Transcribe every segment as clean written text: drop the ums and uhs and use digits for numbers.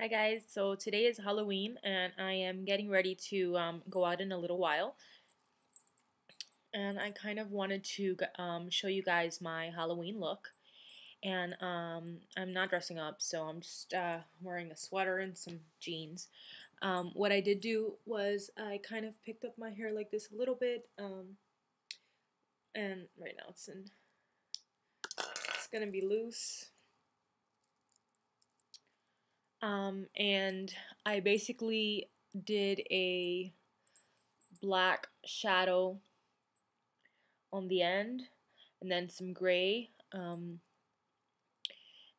Hi guys, so today is Halloween and I am getting ready to go out in a little while, and I kind of wanted to show you guys my Halloween look. And I'm not dressing up, so I'm just wearing a sweater and some jeans. What I did do was I kind of picked up my hair like this a little bit, and right now it's gonna be loose. And I basically did a black shadow on the end and then some gray.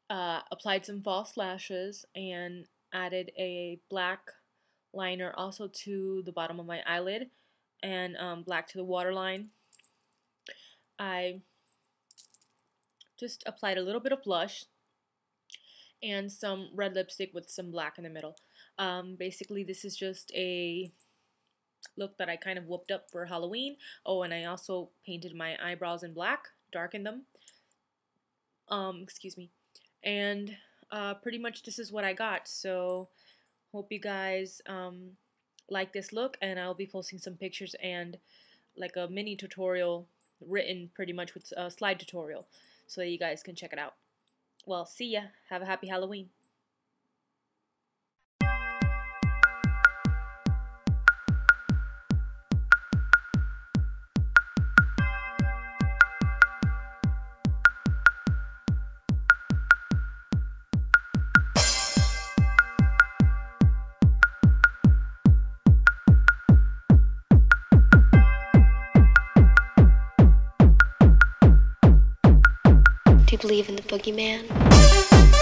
Applied some false lashes and added a black liner also to the bottom of my eyelid and black to the waterline. I just applied a little bit of blush and some red lipstick with some black in the middle. Basically, this is just a look that I kind of whooped up for Halloween. Oh, and I also painted my eyebrows in black, darkened them. Excuse me. And pretty much this is what I got. So hope you guys like this look, and I'll be posting some pictures and like a mini tutorial written pretty much with a slide tutorial so that you guys can check it out. Well, see ya. Have a happy Halloween. Do you believe in the boogeyman?